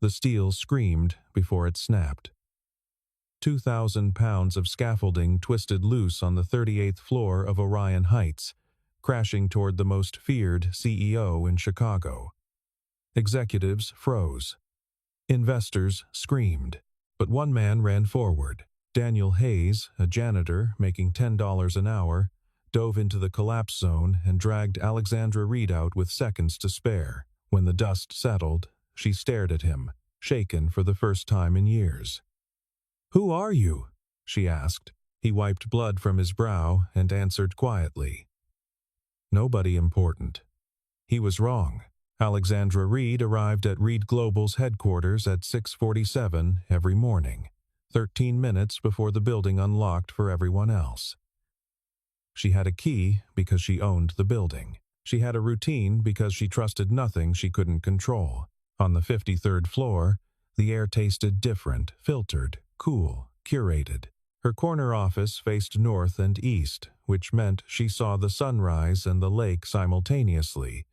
The steel screamed before it snapped. 2,000 pounds of scaffolding twisted loose on the 38th floor of Orion Heights, crashing toward the most feared CEO in Chicago. Executives froze. Investors screamed. But one man ran forward. Daniel Hayes, a janitor making $10 an hour, dove into the collapse zone and dragged Alexandra Reed out with seconds to spare. When the dust settled, she stared at him, shaken for the first time in years. "Who are you?" she asked. He wiped blood from his brow and answered quietly. Nobody important. He was wrong. Alexandra Reed arrived at Reed Global's headquarters at 6:47 every morning, 13 minutes before the building unlocked for everyone else. She had a key because she owned the building. She had a routine because she trusted nothing she couldn't control. On the 53rd floor, the air tasted different, filtered, cool, curated. Her corner office faced north and east, which meant she saw the sunrise and the lake simultaneously,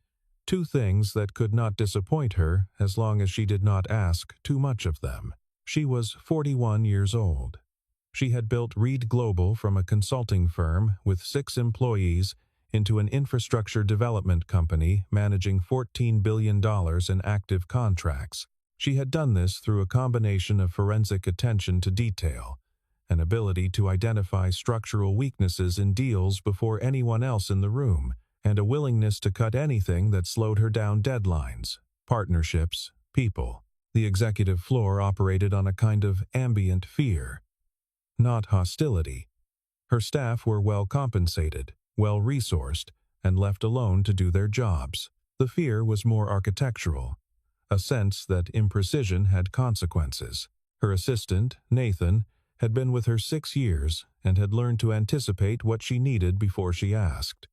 two things that could not disappoint her as long as she did not ask too much of them. She was 41 years old. She had built Reed Global from a consulting firm with 6 employees into an infrastructure development company managing $14 billion in active contracts. She had done this through a combination of forensic attention to detail, an ability to identify structural weaknesses in deals before anyone else in the room, and a willingness to cut anything that slowed her down: deadlines, partnerships, people. The executive floor operated on a kind of ambient fear, not hostility. Her staff were well compensated, well resourced, and left alone to do their jobs. The fear was more architectural, a sense that imprecision had consequences. Her assistant, Nathan, had been with her 6 years and had learned to anticipate what she needed before she asked.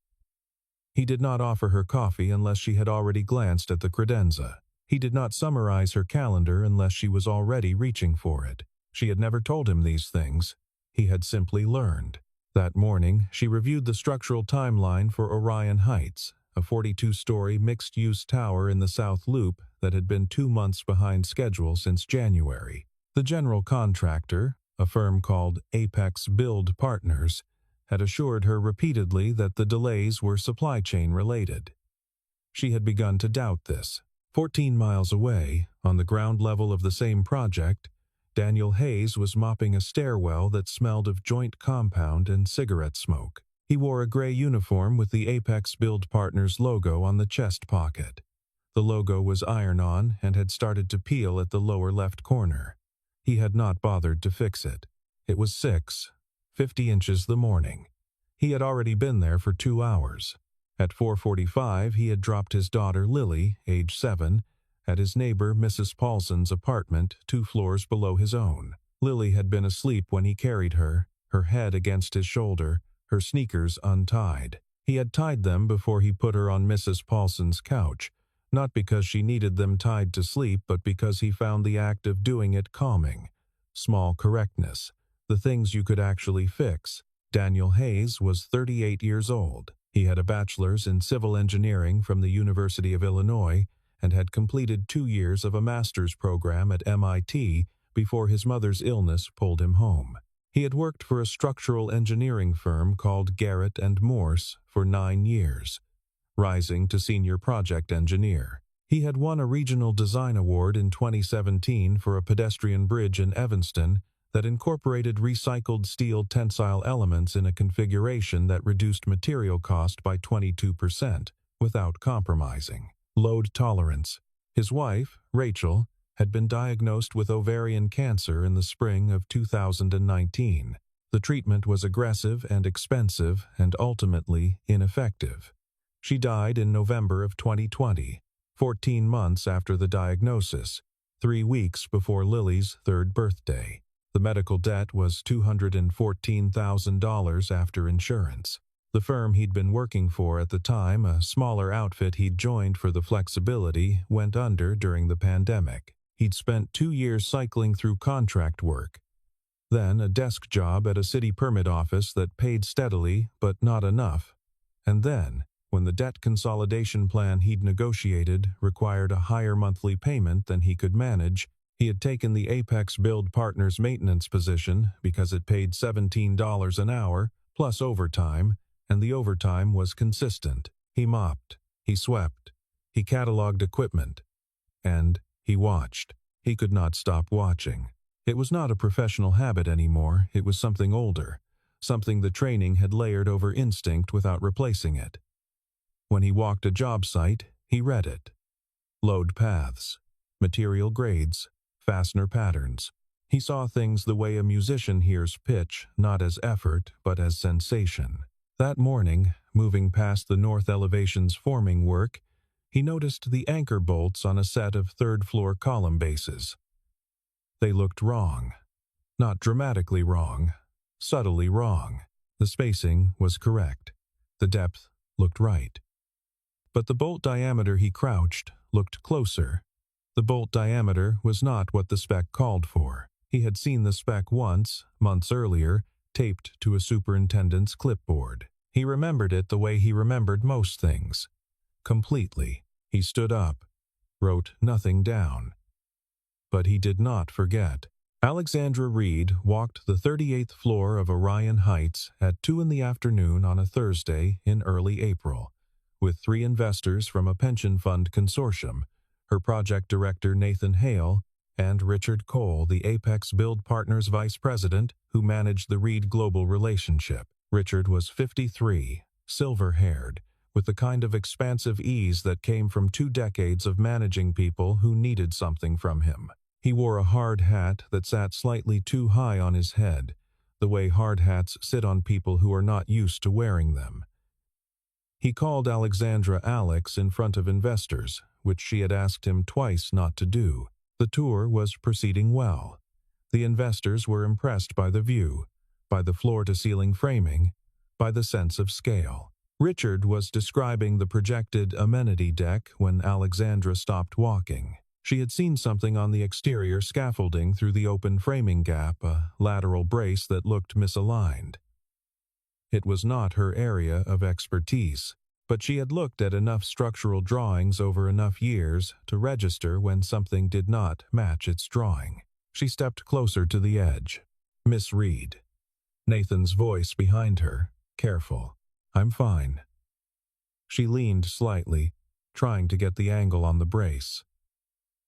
He did not offer her coffee unless she had already glanced at the credenza. He did not summarize her calendar unless she was already reaching for it. She had never told him these things. He had simply learned. That morning, she reviewed the structural timeline for Orion Heights, a 42-story mixed-use tower in the South Loop that had been 2 months behind schedule since January. The general contractor, a firm called Apex Build Partners, had assured her repeatedly that the delays were supply chain related. She had begun to doubt this. 14 miles away, on the ground level of the same project, Daniel Hayes was mopping a stairwell that smelled of joint compound and cigarette smoke. He wore a gray uniform with the Apex Build Partners logo on the chest pocket. The logo was iron-on and had started to peel at the lower left corner. He had not bothered to fix it. It was 6:50 inches the morning. He had already been there for 2 hours. At 4:45, he had dropped his daughter Lily, age 7, at his neighbor Mrs. Paulson's apartment 2 floors below his own. Lily had been asleep when he carried her, her head against his shoulder, her sneakers untied. He had tied them before he put her on Mrs. Paulson's couch, not because she needed them tied to sleep, but because he found the act of doing it calming. Small correctness, the things you could actually fix. Daniel Hayes was 38 years old. He had a bachelor's in civil engineering from the University of Illinois and had completed 2 years of a master's program at MIT before his mother's illness pulled him home. He had worked for a structural engineering firm called Garrett and Morse for 9 years, rising to senior project engineer. He had won a regional design award in 2017 for a pedestrian bridge in Evanston that incorporated recycled steel tensile elements in a configuration that reduced material cost by 22% without compromising load tolerance. His wife, Rachel, had been diagnosed with ovarian cancer in the spring of 2019. The treatment was aggressive and expensive and ultimately ineffective. She died in November of 2020, 14 months after the diagnosis, 3 weeks before Lily's 3rd birthday. The medical debt was $214,000 after insurance. The firm he'd been working for at the time, a smaller outfit he'd joined for the flexibility, went under during the pandemic. He'd spent 2 years cycling through contract work, then a desk job at a city permit office that paid steadily but not enough, and then When the debt consolidation plan he'd negotiated required a higher monthly payment than he could manage, he had taken the Apex Build Partners maintenance position because it paid $17 an hour, plus overtime, and the overtime was consistent. He mopped, he swept, he cataloged equipment, and he watched. He could not stop watching. It was not a professional habit anymore, it was something older, something the training had layered over instinct without replacing it. When he walked a job site, he read it. Load paths, material grades, fastener patterns. He saw things the way a musician hears pitch, not as effort, but as sensation. That morning, moving past the north elevation's forming work, he noticed the anchor bolts on a set of third-floor column bases. They looked wrong. Not dramatically wrong, subtly wrong. The spacing was correct. The depth looked right. But the bolt diameter he crouched looked closer. The bolt diameter was not what the spec called for. He had seen the spec once, months earlier, taped to a superintendent's clipboard. He remembered it the way he remembered most things. Completely. He stood up, wrote nothing down. But he did not forget. Alexandra Reed walked the 38th floor of Orion Heights at 2 in the afternoon on a Thursday in early April, with 3 investors from a pension fund consortium, her project director Nathan Hale, and Richard Cole, the Apex Build Partners vice president who managed the Reed Global relationship. Richard was 53, silver-haired, with the kind of expansive ease that came from 2 decades of managing people who needed something from him. He wore a hard hat that sat slightly too high on his head, the way hard hats sit on people who are not used to wearing them. He called Alexandra Alex in front of investors, which she had asked him twice not to do. The tour was proceeding well. The investors were impressed by the view, by the floor-to-ceiling framing, by the sense of scale. Richard was describing the projected amenity deck when Alexandra stopped walking. She had seen something on the exterior scaffolding through the open framing gap, a lateral brace that looked misaligned. It was not her area of expertise, but she had looked at enough structural drawings over enough years to register when something did not match its drawing. She stepped closer to the edge. "Miss Reed." Nathan's voice behind her, careful. "I'm fine." She leaned slightly, trying to get the angle on the brace.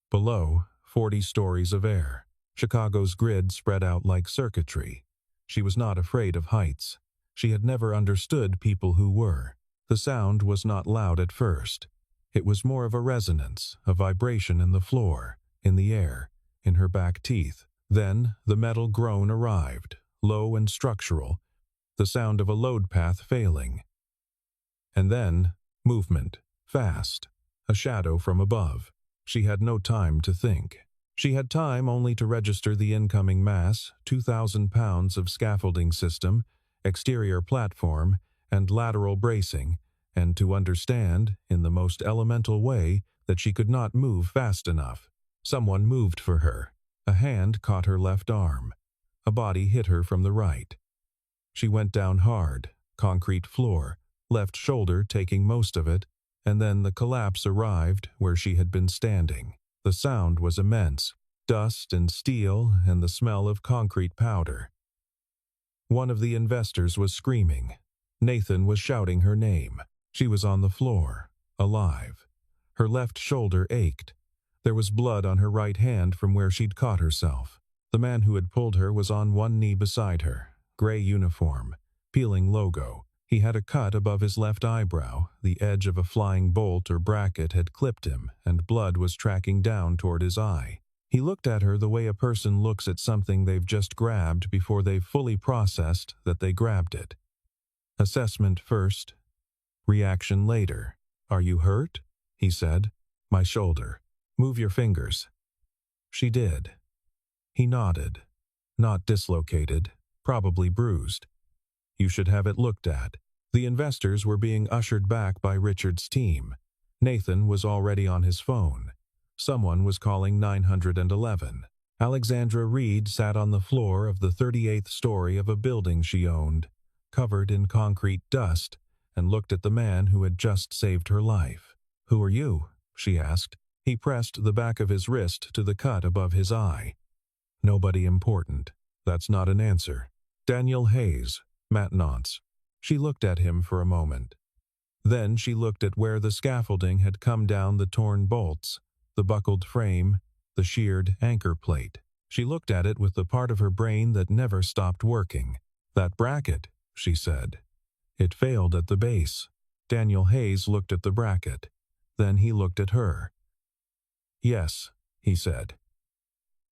Below, 40 stories of air. Chicago's grid spread out like circuitry. She was not afraid of heights. She had never understood people who were. The sound was not loud at first. It was more of a resonance, a vibration in the floor, in the air, in her back teeth. Then the metal groan arrived, low and structural, the sound of a load path failing. And then, movement, fast, a shadow from above. She had no time to think. She had time only to register the incoming mass, 2,000 pounds of scaffolding system, exterior platform, and lateral bracing, and to understand, in the most elemental way, that she could not move fast enough. Someone moved for her. A hand caught her left arm. A body hit her from the right. She went down hard, concrete floor, left shoulder taking most of it, and then the collapse arrived where she had been standing. The sound was immense, dust and steel and the smell of concrete powder. One of the investors was screaming. Nathan was shouting her name. She was on the floor, alive. Her left shoulder ached. There was blood on her right hand from where she'd caught herself. The man who had pulled her was on one knee beside her, gray uniform, peeling logo. He had a cut above his left eyebrow. The edge of a flying bolt or bracket had clipped him, and blood was tracking down toward his eye. He looked at her the way a person looks at something they've just grabbed before they've fully processed that they grabbed it. Assessment first, reaction later. "Are you hurt?" he said. "My shoulder. Move your fingers." She did. He nodded. Not dislocated, probably bruised. "You should have it looked at." The investors were being ushered back by Richard's team. Nathan was already on his phone. Someone was calling 911. Alexandra Reed sat on the floor of the 38th story of a building she owned, covered in concrete dust, and looked at the man who had just saved her life. "Who are you?" she asked. He pressed the back of his wrist to the cut above his eye. "Nobody important." "That's not an answer." "Daniel Hayes, maintenance." She looked at him for a moment. Then she looked at where the scaffolding had come down, the torn bolts, the buckled frame, the sheared anchor plate. She looked at it with the part of her brain that never stopped working. "That bracket," she said. "It failed at the base." Daniel Hayes looked at the bracket. Then he looked at her. "Yes," he said.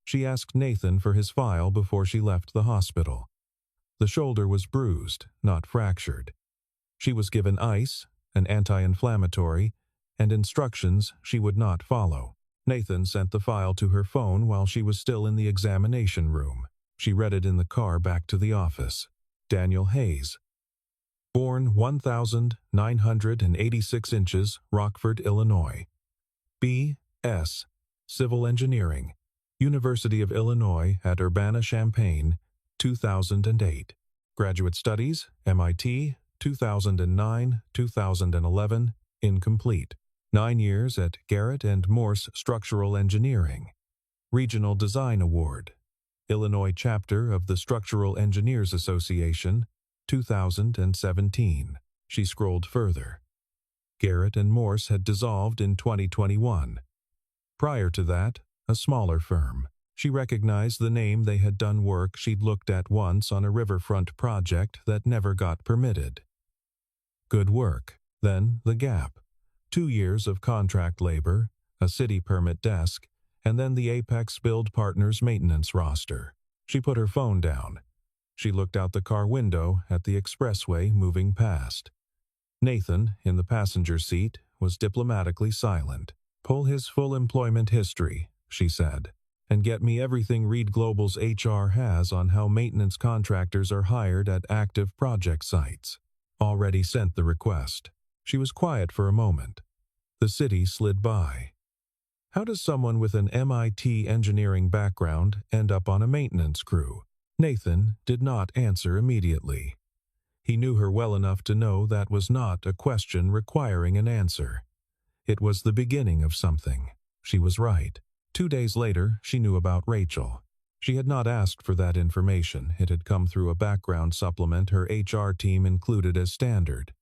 She asked Nathan for his file before she left the hospital. The shoulder was bruised, not fractured. She was given ice, an anti-inflammatory, and instructions she would not follow. Nathan sent the file to her phone while she was still in the examination room. She read it in the car back to the office. Daniel Hayes. Born 1,986 inches, Rockford, Illinois. B.S. Civil Engineering. University of Illinois at Urbana-Champaign, 2008. Graduate Studies, MIT, 2009-2011, incomplete. 9 years at Garrett and Morse Structural Engineering. Regional Design Award. Illinois Chapter of the Structural Engineers Association, 2017. She scrolled further. Garrett and Morse had dissolved in 2021. Prior to that, a smaller firm. She recognized the name. They had done work she'd looked at once on a riverfront project that never got permitted. Good work. Then the gap. 2 years of contract labor, a city permit desk, and then the Apex Build Partners maintenance roster. She put her phone down. She looked out the car window at the expressway moving past. Nathan, in the passenger seat, was diplomatically silent. "Pull his full employment history," she said, "and get me everything Reed Global's HR has on how maintenance contractors are hired at active project sites." Already sent the request. She was quiet for a moment. The city slid by. How does someone with an MIT engineering background end up on a maintenance crew? Nathan did not answer immediately. He knew her well enough to know that was not a question requiring an answer. It was the beginning of something. She was right. 2 days later, she knew about Rachel. She had not asked for that information. It had come through a background supplement her HR team included as standard.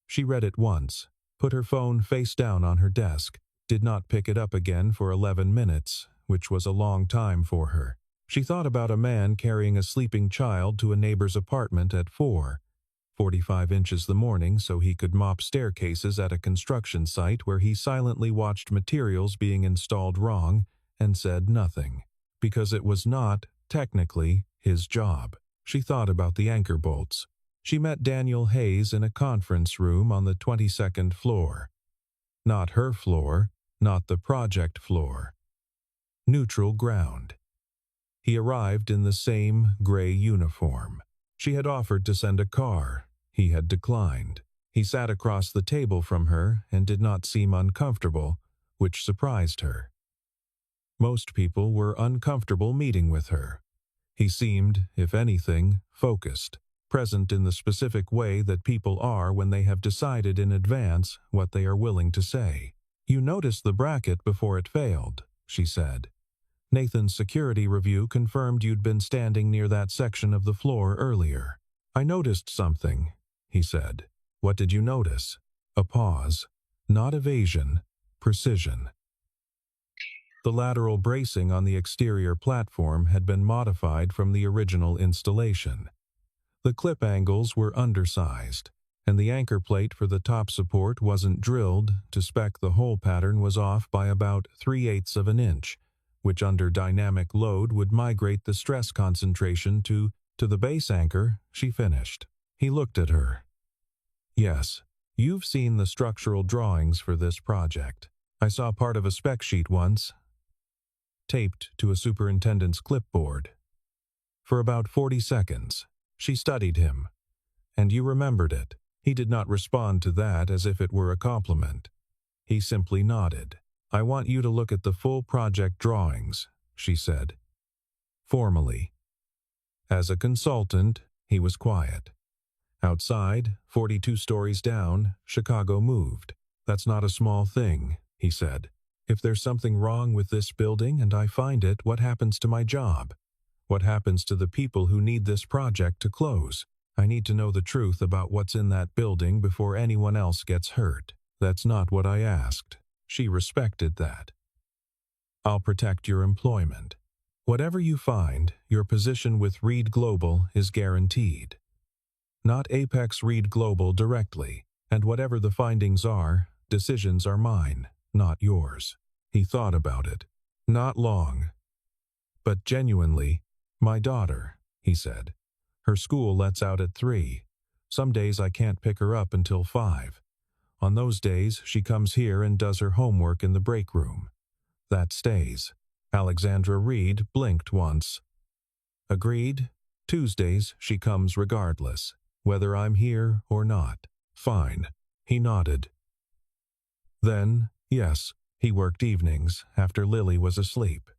She read it once, put her phone face down on her desk, did not pick it up again for 11 minutes, which was a long time for her. She thought about a man carrying a sleeping child to a neighbor's apartment at 4:45 inches the morning so he could mop staircases at a construction site where he silently watched materials being installed wrong and said nothing, because it was not, technically, his job. She thought about the anchor bolts. She met Daniel Hayes in a conference room on the 22nd floor. Not her floor, not the project floor. Neutral ground. He arrived in the same gray uniform. She had offered to send a car. He had declined. He sat across the table from her and did not seem uncomfortable, which surprised her. Most people were uncomfortable meeting with her. He seemed, if anything, focused, present in the specific way that people are when they have decided in advance what they are willing to say. "You noticed the bracket before it failed," she said. "Nathan's security review confirmed you'd been standing near that section of the floor earlier." "I noticed something," he said. "What did you notice?" A pause. Not evasion, precision. The lateral bracing on the exterior platform had been modified from the original installation. The clip angles were undersized, and the anchor plate for the top support wasn't drilled to spec. The hole pattern was off by about 3/8 of an inch, which under dynamic load would migrate the stress concentration to the base anchor. She finished. He looked at her. "Yes, you've seen the structural drawings for this project. I saw part of a spec sheet once, taped to a superintendent's clipboard." For about 40 seconds, she studied him. "And you remembered it." He did not respond to that as if it were a compliment. He simply nodded. "I want you to look at the full project drawings," she said. Formally. As a consultant, he was quiet. Outside, 42 stories down, Chicago moved. "That's not a small thing," he said. "If there's something wrong with this building and I find it, what happens to my job? What happens to the people who need this project to close? I need to know the truth about what's in that building before anyone else gets hurt." "That's not what I asked." She respected that. "I'll protect your employment. Whatever you find, your position with Reed Global is guaranteed. Not Apex Reed Global directly, and whatever the findings are, decisions are mine, not yours." He thought about it. "Not long. But genuinely, my daughter," he said. "Her school lets out at 3. Some days I can't pick her up until 5. On those days, she comes here and does her homework in the break room. That stays." Alexandra Reed blinked once. "Agreed. Tuesdays she comes regardless, whether I'm here or not." "Fine." He nodded. Then, yes, he worked evenings after Lily was asleep.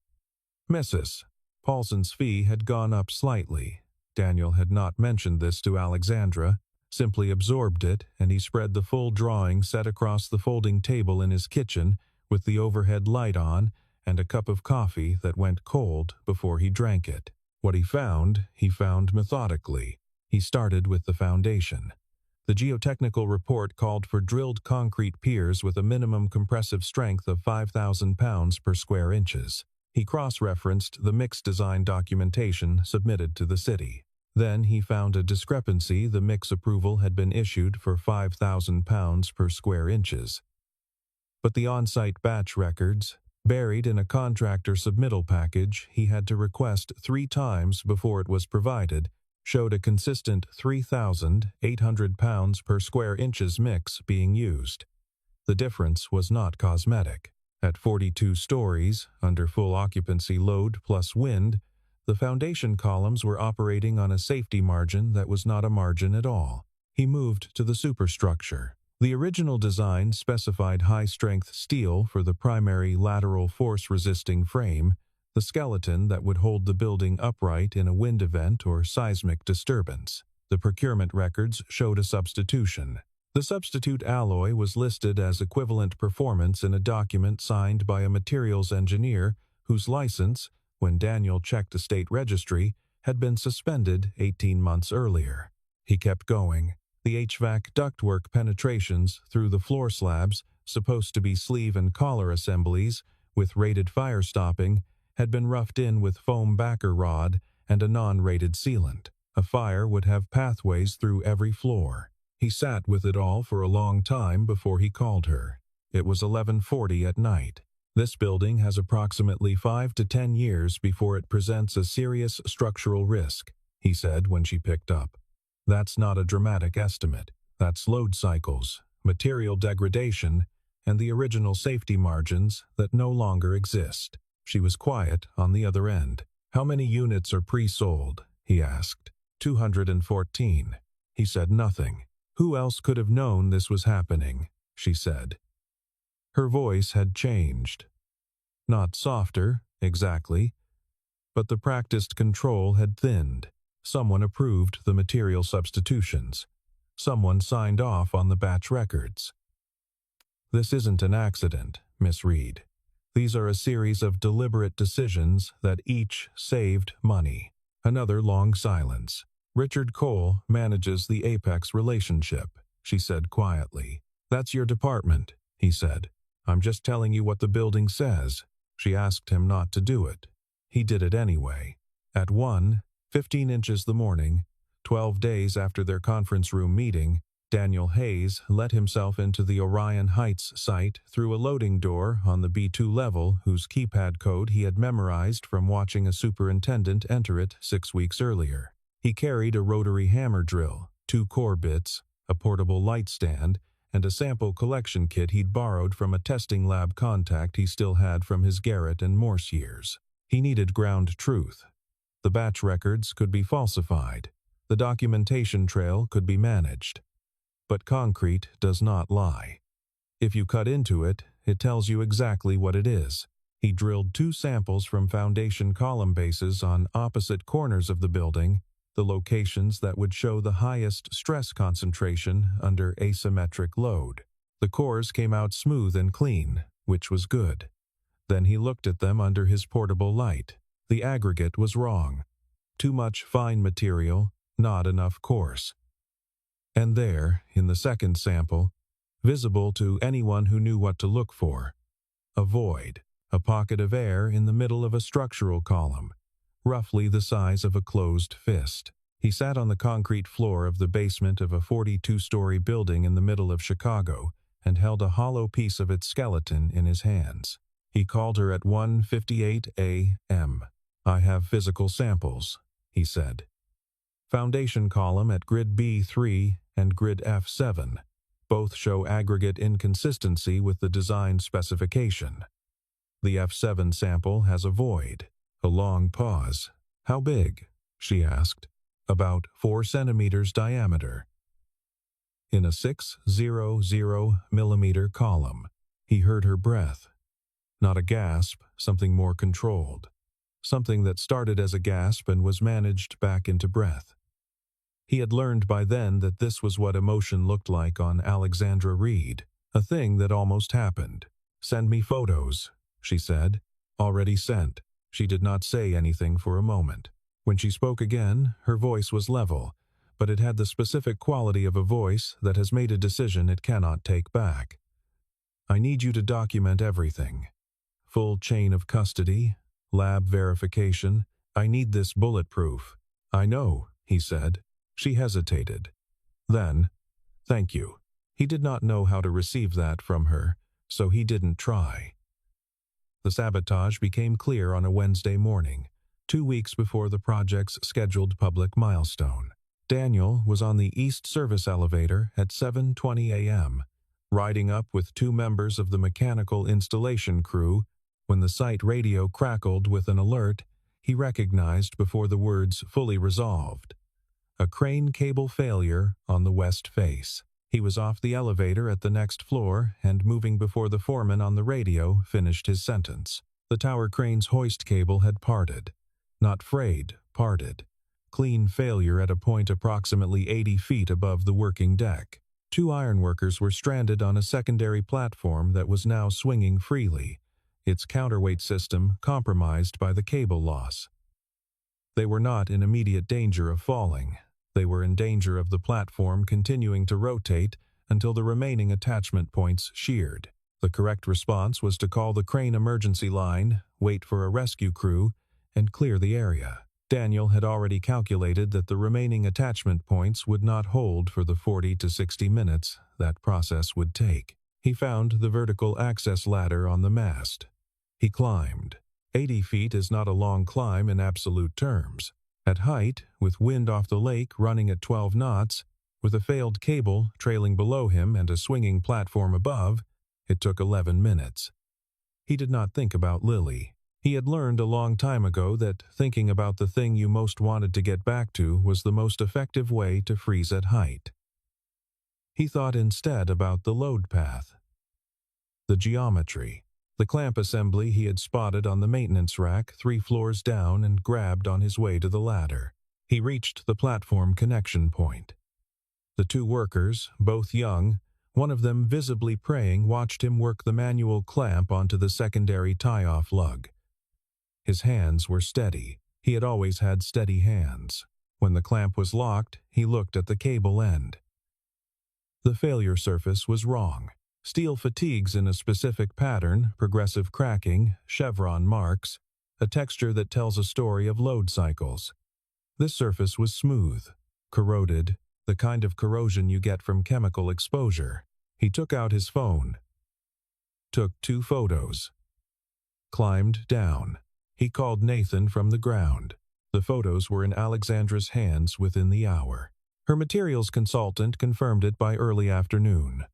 Mrs. Paulson's fee had gone up slightly. Daniel had not mentioned this to Alexandra, simply absorbed it, and he spread the full drawing set across the folding table in his kitchen with the overhead light on and a cup of coffee that went cold before he drank it. What he found methodically. He started with the foundation. The geotechnical report called for drilled concrete piers with a minimum compressive strength of 5,000 pounds per square inches. He cross-referenced the mix design documentation submitted to the city. Then he found a discrepancy. The mix approval had been issued for 5,000 pounds per square inches. But the on-site batch records, buried in a contractor submittal package he had to request 3 times before it was provided, showed a consistent 3,800 pounds per square inches mix being used. The difference was not cosmetic. At 42 stories, under full occupancy load plus wind, the foundation columns were operating on a safety margin that was not a margin at all. He moved to the superstructure. The original design specified high-strength steel for the primary lateral force-resisting frame, the skeleton that would hold the building upright in a wind event or seismic disturbance. The procurement records showed a substitution. The substitute alloy was listed as equivalent performance in a document signed by a materials engineer whose license, when Daniel checked the state registry, had been suspended 18 months earlier. He kept going. The HVAC ductwork penetrations through the floor slabs, supposed to be sleeve and collar assemblies, with rated fire stopping, had been roughed in with foam backer rod and a non-rated sealant. A fire would have pathways through every floor. He sat with it all for a long time before he called her. It was 11:40 at night. "This building has approximately 5 to 10 years before it presents a serious structural risk," he said when she picked up. "That's not a dramatic estimate. That's load cycles, material degradation, and the original safety margins that no longer exist." She was quiet on the other end. "How many units are pre-sold?" he asked. 214. He said nothing. "Who else could have known this was happening?" she said. Her voice had changed. Not softer, exactly, but the practiced control had thinned. Someone approved the material substitutions. Someone signed off on the batch records. "This isn't an accident, Miss Reed. These are a series of deliberate decisions that each saved money." Another long silence. "Richard Cole manages the Apex relationship," she said quietly. "That's your department," he said. "I'm just telling you what the building says." She asked him not to do it. He did it anyway. At 1:15 the morning, 12 days after their conference room meeting, Daniel Hayes let himself into the Orion Heights site through a loading door on the B2 level whose keypad code he had memorized from watching a superintendent enter it 6 weeks earlier. He carried a rotary hammer drill, 2 core bits, a portable light stand, and a sample collection kit he'd borrowed from a testing lab contact he still had from his Garrett and Morse years. He needed ground truth. The batch records could be falsified. The documentation trail could be managed. But concrete does not lie. If you cut into it, it tells you exactly what it is. He drilled 2 samples from foundation column bases on opposite corners of the building, the locations that would show the highest stress concentration under asymmetric load. The cores came out smooth and clean, which was good. Then he looked at them under his portable light. The aggregate was wrong. Too much fine material, not enough coarse. And there, in the second sample, visible to anyone who knew what to look for, a void, a pocket of air in the middle of a structural column, roughly the size of a closed fist. He sat on the concrete floor of the basement of a 42-story building in the middle of Chicago and held a hollow piece of its skeleton in his hands. He called her at 1:58 a.m. "I have physical samples," he said. "Foundation column at grid B3 and grid F7. Both show aggregate inconsistency with the design specification. The F7 sample has a void." A long pause. "How big?" she asked. "About 4 centimeters diameter." In a 600 millimeter column. He heard her breath. Not a gasp, something more controlled. Something that started as a gasp and was managed back into breath. He had learned by then that this was what emotion looked like on Alexandra Reed, a thing that almost happened. "Send me photos," she said. "Already sent." She did not say anything for a moment. When she spoke again, her voice was level, but it had the specific quality of a voice that has made a decision it cannot take back. "I need you to document everything. Full chain of custody, lab verification. I need this bulletproof." "I know," he said. She hesitated. Then, "Thank you." He did not know how to receive that from her, so he didn't try. The sabotage became clear on a Wednesday morning, 2 weeks before the project's scheduled public milestone. Daniel was on the East Service elevator at 7:20 a.m., riding up with 2 members of the mechanical installation crew when the site radio crackled with an alert he recognized before the words fully resolved. A crane cable failure on the west face. He was off the elevator at the next floor and moving before the foreman on the radio finished his sentence. The tower crane's hoist cable had parted. Not frayed, parted. Clean failure at a point approximately 80 feet above the working deck. 2 ironworkers were stranded on a secondary platform that was now swinging freely, its counterweight system compromised by the cable loss. They were not in immediate danger of falling. They were in danger of the platform continuing to rotate until the remaining attachment points sheared. The correct response was to call the crane emergency line, wait for a rescue crew, and clear the area. Daniel had already calculated that the remaining attachment points would not hold for the 40 to 60 minutes that process would take. He found the vertical access ladder on the mast. He climbed. 80 feet is not a long climb in absolute terms. At height, with wind off the lake running at 12 knots, with a failed cable trailing below him and a swinging platform above, it took 11 minutes. He did not think about Lily. He had learned a long time ago that thinking about the thing you most wanted to get back to was the most effective way to freeze at height. He thought instead about the load path. The geometry. The clamp assembly he had spotted on the maintenance rack 3 floors down and grabbed on his way to the ladder. He reached the platform connection point. The 2 workers, both young, one of them visibly praying, watched him work the manual clamp onto the secondary tie-off lug. His hands were steady. He had always had steady hands. When the clamp was locked, he looked at the cable end. The failure surface was wrong. Steel fatigues in a specific pattern, progressive cracking, chevron marks, a texture that tells a story of load cycles. This surface was smooth, corroded, the kind of corrosion you get from chemical exposure. He took out his phone. Took 2 photos. Climbed down. He called Nathan from the ground. The photos were in Alexandra's hands within the hour. Her materials consultant confirmed it by early afternoon.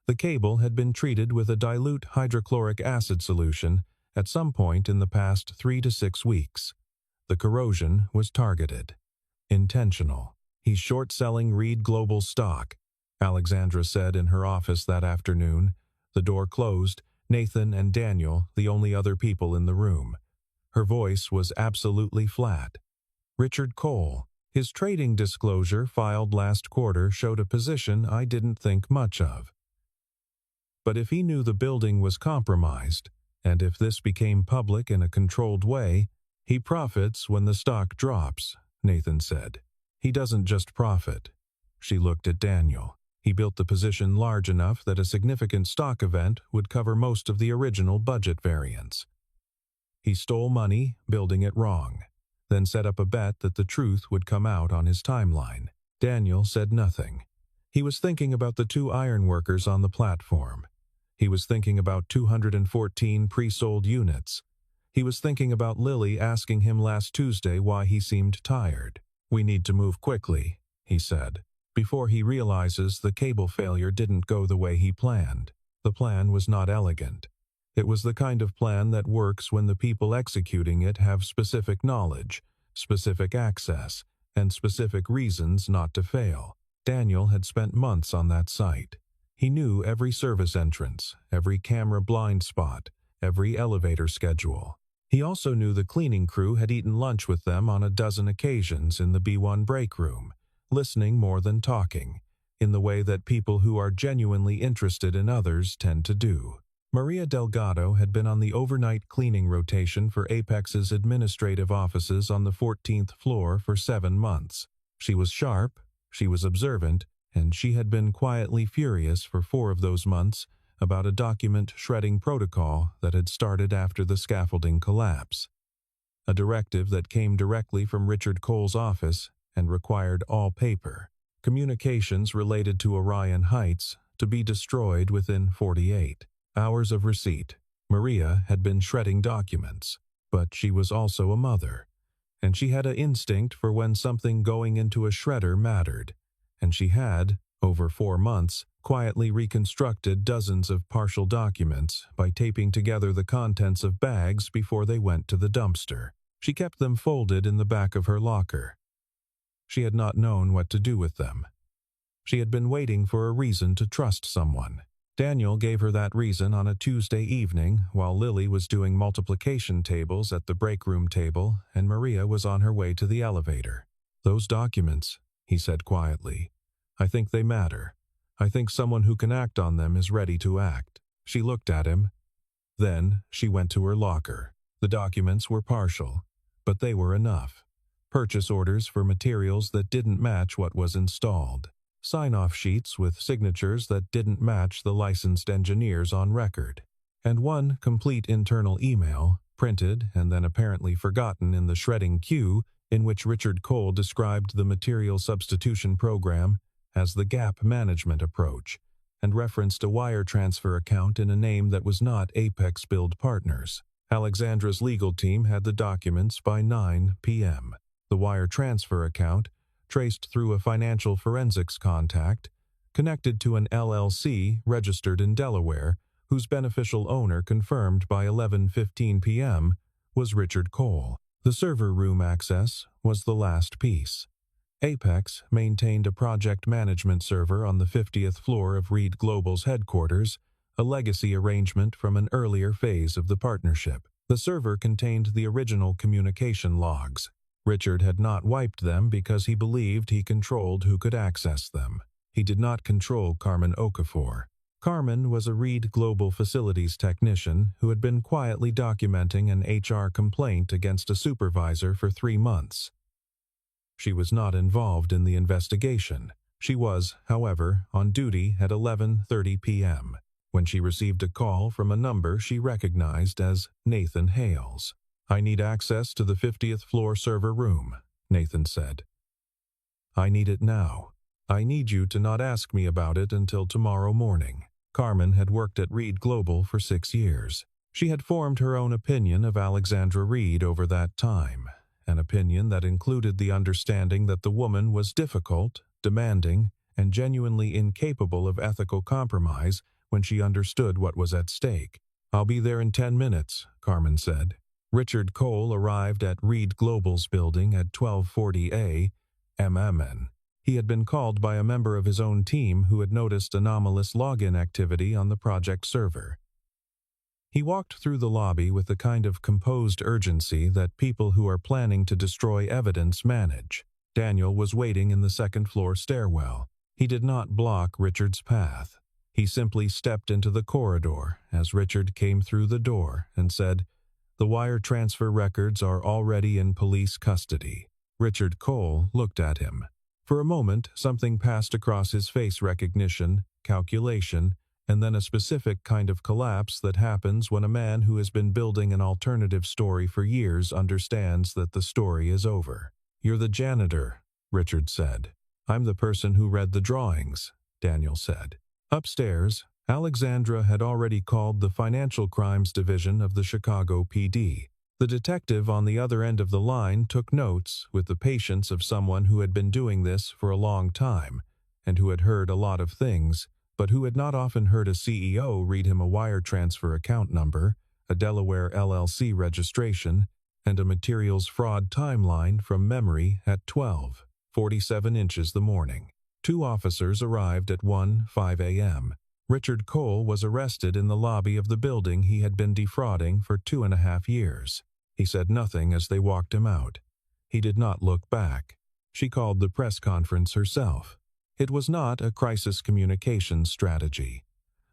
The cable had been treated with a dilute hydrochloric acid solution at some point in the past 3 to 6 weeks. The corrosion was targeted. Intentional. He's short-selling Reed Global stock, Alexandra said in her office that afternoon. The door closed, Nathan and Daniel the only other people in the room. Her voice was absolutely flat. "Richard Cole," His trading disclosure filed last quarter showed a position I didn't think much of. But if he knew the building was compromised, and if this became public in a controlled way, he profits when the stock drops, Nathan said. He doesn't just profit. She looked at Daniel. He built the position large enough that a significant stock event would cover most of the original budget variance. He stole money, building it wrong, then set up a bet that the truth would come out on his timeline. Daniel said nothing. He was thinking about the 2 ironworkers on the platform. He was thinking about 214 pre-sold units. He was thinking about Lily asking him last Tuesday why he seemed tired. "We need to move quickly," he said, before he realizes the cable failure didn't go the way he planned. The plan was not elegant. It was the kind of plan that works when the people executing it have specific knowledge, specific access, and specific reasons not to fail. Daniel had spent months on that site. He knew every service entrance, every camera blind spot, every elevator schedule. He also knew the cleaning crew had eaten lunch with them on a dozen occasions in the B1 break room, listening more than talking, in the way that people who are genuinely interested in others tend to do. Maria Delgado had been on the overnight cleaning rotation for Apex's administrative offices on the 14th floor for 7 months. She was sharp, she was observant, and she had been quietly furious for 4 of those months about a document shredding protocol that had started after the scaffolding collapse. A directive that came directly from Richard Cole's office and required all paper, communications related to Orion Heights, to be destroyed within 48 hours of receipt. Maria had been shredding documents, but she was also a mother, and she had an instinct for when something going into a shredder mattered, and she had, over 4 months, quietly reconstructed dozens of partial documents by taping together the contents of bags before they went to the dumpster. She kept them folded in the back of her locker. She had not known what to do with them. She had been waiting for a reason to trust someone. Daniel gave her that reason on a Tuesday evening while Lily was doing multiplication tables at the break room table and Maria was on her way to the elevator. "Those documents," he said quietly. "I think they matter. I think someone who can act on them is ready to act." She looked at him. Then she went to her locker. The documents were partial, but they were enough. Purchase orders for materials that didn't match what was installed. Sign-off sheets with signatures that didn't match the licensed engineers on record. And one complete internal email, printed and then apparently forgotten in the shredding queue, in which Richard Cole described the material substitution program as the gap management approach, and referenced a wire transfer account in a name that was not Apex Build Partners. Alexandra's legal team had the documents by 9 p.m. The wire transfer account, traced through a financial forensics contact, connected to an LLC registered in Delaware, whose beneficial owner confirmed by 11:15 p.m. was Richard Cole. The server room access was the last piece. Apex maintained a project management server on the 50th floor of Reed Global's headquarters, a legacy arrangement from an earlier phase of the partnership. The server contained the original communication logs. Richard had not wiped them because he believed he controlled who could access them. He did not control Carmen Okafor. Carmen was a Reed Global Facilities technician who had been quietly documenting an HR complaint against a supervisor for 3 months. She was not involved in the investigation. She was, however, on duty at 11:30 p.m. when she received a call from a number she recognized as Nathan Hales. "I need access to the 50th floor server room," Nathan said. "I need it now. I need you to not ask me about it until tomorrow morning." Carmen had worked at Reed Global for 6 years. She had formed her own opinion of Alexandra Reed over that time, an opinion that included the understanding that the woman was difficult, demanding, and genuinely incapable of ethical compromise when she understood what was at stake. "I'll be there in 10 minutes, Carmen said. Richard Cole arrived at Reed Global's building at 12:40 a.m. He had been called by a member of his own team who had noticed anomalous login activity on the project server. He walked through the lobby with the kind of composed urgency that people who are planning to destroy evidence manage. Daniel was waiting in the second-floor stairwell. He did not block Richard's path. He simply stepped into the corridor as Richard came through the door and said, "The wire transfer records are already in police custody." Richard Cole looked at him. For a moment, something passed across his face: recognition, calculation, and then a specific kind of collapse that happens when a man who has been building an alternative story for years understands that the story is over. "You're the janitor," Richard said. "I'm the person who read the drawings," Daniel said. Upstairs, Alexandra had already called the Financial Crimes Division of the Chicago PD. The detective on the other end of the line took notes with the patience of someone who had been doing this for a long time and who had heard a lot of things, but who had not often heard a CEO read him a wire transfer account number, a Delaware LLC registration, and a materials fraud timeline from memory at 12:47 inches the morning. 2 officers arrived at 1:05 a.m. Richard Cole was arrested in the lobby of the building he had been defrauding for 2.5 years. He said nothing as they walked him out. He did not look back. She called the press conference herself. It was not a crisis communications strategy.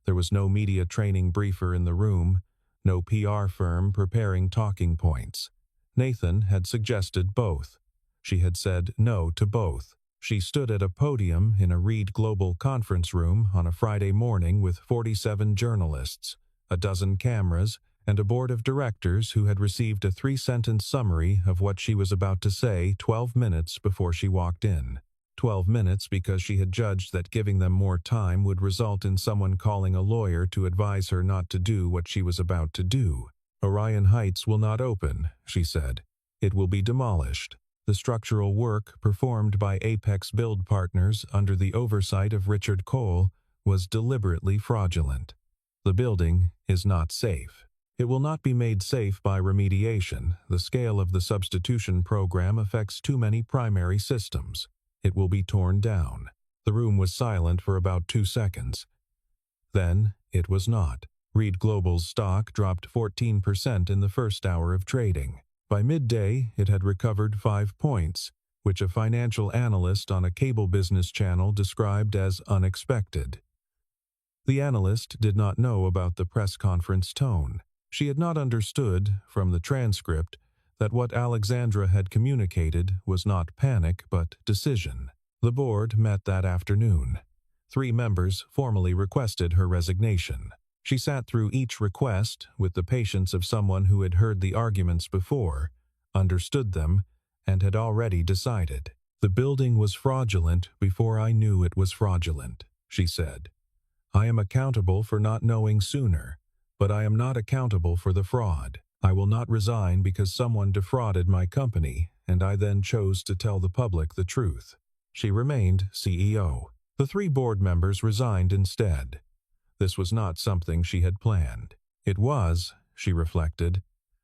There was no media training briefer in the room, no PR firm preparing talking points. Nathan had suggested both. She had said no to both. She stood at a podium in a Reed Global conference room on a Friday morning with 47 journalists, a dozen cameras, and a board of directors who had received a 3-sentence summary of what she was about to say 12 minutes before she walked in. 12 minutes because she had judged that giving them more time would result in someone calling a lawyer to advise her not to do what she was about to do. "Orion Heights will not open," she said. "It will be demolished. The structural work performed by Apex Build Partners under the oversight of Richard Cole was deliberately fraudulent. The building is not safe. It will not be made safe by remediation. The scale of the substitution program affects too many primary systems. It will be torn down." The room was silent for about 2 seconds. Then it was not. Reed Global's stock dropped 14% in the first hour of trading. By midday, it had recovered 5 points, which a financial analyst on a cable business channel described as unexpected. The analyst did not know about the press conference tone. She had not understood, from the transcript, that what Alexandra had communicated was not panic but decision. The board met that afternoon. 3 members formally requested her resignation. She sat through each request with the patience of someone who had heard the arguments before, understood them, and had already decided. "The building was fraudulent before I knew it was fraudulent," she said. "I am accountable for not knowing sooner, but I am not accountable for the fraud. I will not resign because someone defrauded my company, and I then chose to tell the public the truth." She remained CEO. The 3 board members resigned instead. This was not something she had planned. It was, she reflected,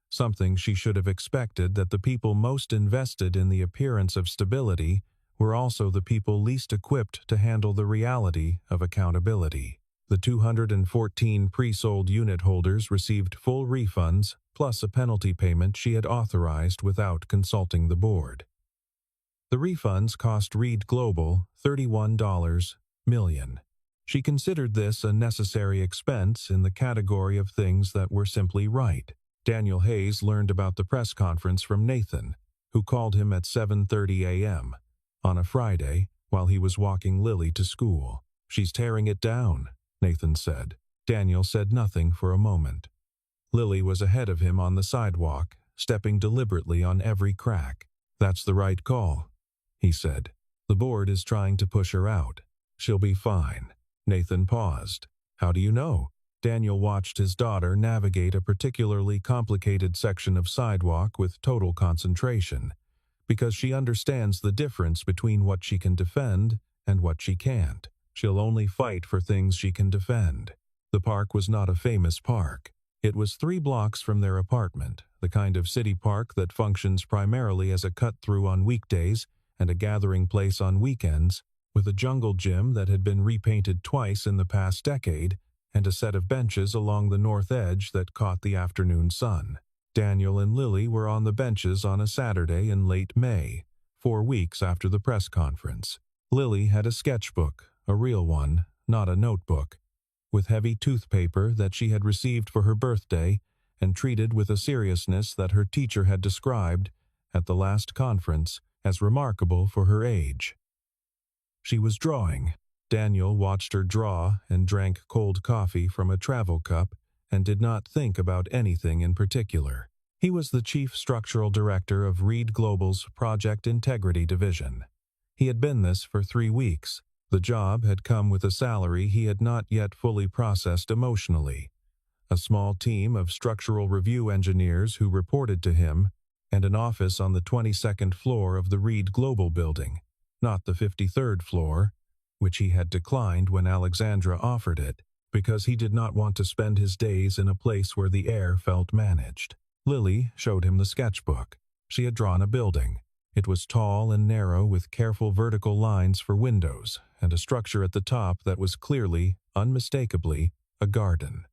something she should have expected, that the people most invested in the appearance of stability were also the people least equipped to handle the reality of accountability. The 214 pre-sold unit holders received full refunds plus a penalty payment she had authorized without consulting the board. The refunds cost Reed Global $31 million. She considered this a necessary expense in the category of things that were simply right. Daniel Hayes learned about the press conference from Nathan, who called him at 7:30 a.m. on a Friday while he was walking Lily to school. "She's tearing it down," Nathan said. Daniel said nothing for a moment. Lily was ahead of him on the sidewalk, stepping deliberately on every crack. "That's the right call," he said. "The board is trying to push her out. She'll be fine." Nathan paused. "How do you know?" Daniel watched his daughter navigate a particularly complicated section of sidewalk with total concentration, because she understands the difference between what she can defend and what she can't. She'll only fight for things she can defend. The park was not a famous park. It was 3 blocks from their apartment, the kind of city park that functions primarily as a cut-through on weekdays and a gathering place on weekends, with a jungle gym that had been repainted twice in the past decade, and a set of benches along the north edge that caught the afternoon sun. Daniel and Lily were on the benches on a Saturday in late May, 4 weeks after the press conference. Lily had a sketchbook, a real one, not a notebook, with heavy toothpaper that she had received for her birthday and treated with a seriousness that her teacher had described, at the last conference, as remarkable for her age. She was drawing. Daniel watched her draw and drank cold coffee from a travel cup and did not think about anything in particular. He was the chief structural director of Reed Global's Project Integrity Division. He had been this for 3 weeks. The job had come with a salary he had not yet fully processed emotionally, a small team of structural review engineers who reported to him, and an office on the 22nd floor of the Reed Global building, not the 53rd floor, which he had declined when Alexandra offered it, because he did not want to spend his days in a place where the air felt managed. Lily showed him the sketchbook. She had drawn a building. It was tall and narrow with careful vertical lines for windows and a structure at the top that was clearly, unmistakably, a garden.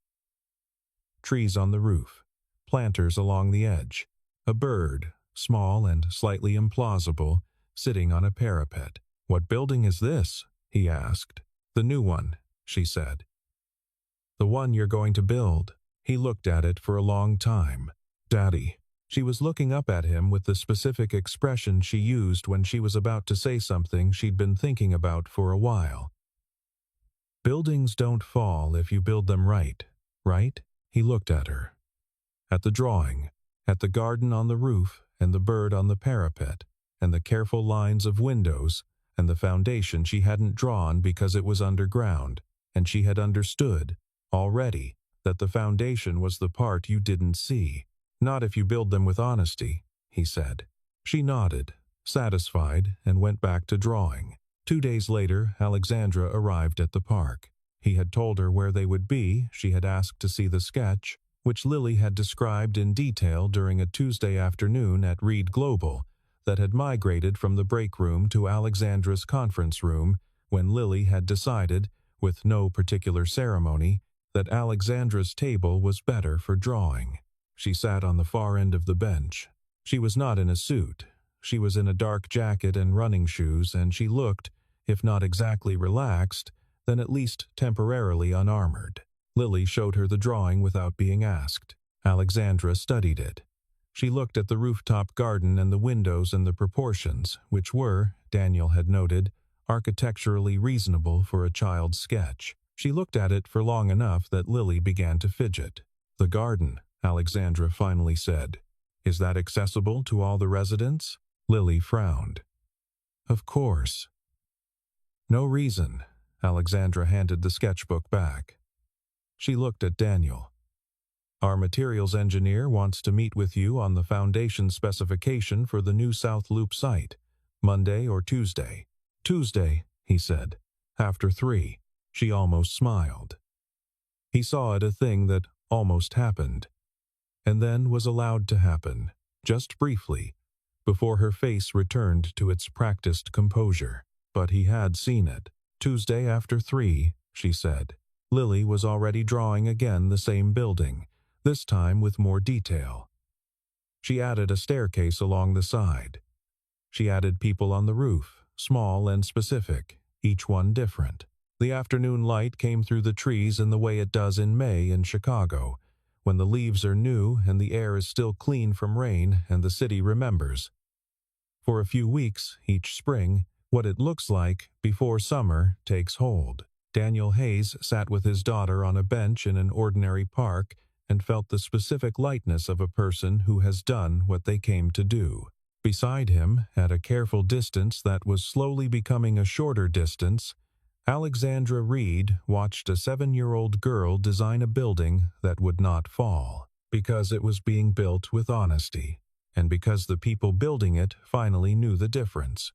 Trees on the roof, planters along the edge, a bird, small and slightly implausible, sitting on a parapet. "What building is this?" he asked. "The new one," she said. "The one you're going to build." He looked at it for a long time. "Daddy." She was looking up at him with the specific expression she used when she was about to say something she'd been thinking about for a while. "Buildings don't fall if you build them right, right?" He looked at her. At the drawing, at the garden on the roof and the bird on the parapet, and the careful lines of windows, and the foundation she hadn't drawn because it was underground, and she had understood, already, that the foundation was the part you didn't see. "Not if you build them with honesty," he said. She nodded, satisfied, and went back to drawing. 2 days later, Alexandra arrived at the park. He had told her where they would be. She had asked to see the sketch, which Lily had described in detail during a Tuesday afternoon at Reed Global, that had migrated from the break room to Alexandra's conference room when Lily had decided, with no particular ceremony, that Alexandra's table was better for drawing. She sat on the far end of the bench. She was not in a suit. She was in a dark jacket and running shoes, and she looked, if not exactly relaxed, then at least temporarily unarmored. Lily showed her the drawing without being asked. Alexandra studied it. She looked at the rooftop garden and the windows and the proportions, which were, Daniel had noted, architecturally reasonable for a child's sketch. She looked at it for long enough that Lily began to fidget. "The garden," Alexandra finally said. "Is that accessible to all the residents?" Lily frowned. "Of course." "No reason." Alexandra handed the sketchbook back. She looked at Daniel. "Our materials engineer wants to meet with you on the foundation specification for the new South Loop site, Monday or Tuesday." "Tuesday," he said. "After 3. She almost smiled. He saw it a thing that almost happened, and then was allowed to happen, just briefly, before her face returned to its practiced composure. But he had seen it. "Tuesday after 3, she said. Lily was already drawing again the same building, this time with more detail. She added a staircase along the side. She added people on the roof, small and specific, each one different. The afternoon light came through the trees in the way it does in May in Chicago, when the leaves are new and the air is still clean from rain and the city remembers. For a few weeks each spring, what it looks like before summer takes hold. Daniel Hayes sat with his daughter on a bench in an ordinary park and felt the specific lightness of a person who has done what they came to do. Beside him, at a careful distance that was slowly becoming a shorter distance, Alexandra Reed watched a 7-year-old girl design a building that would not fall, because it was being built with honesty, and because the people building it finally knew the difference.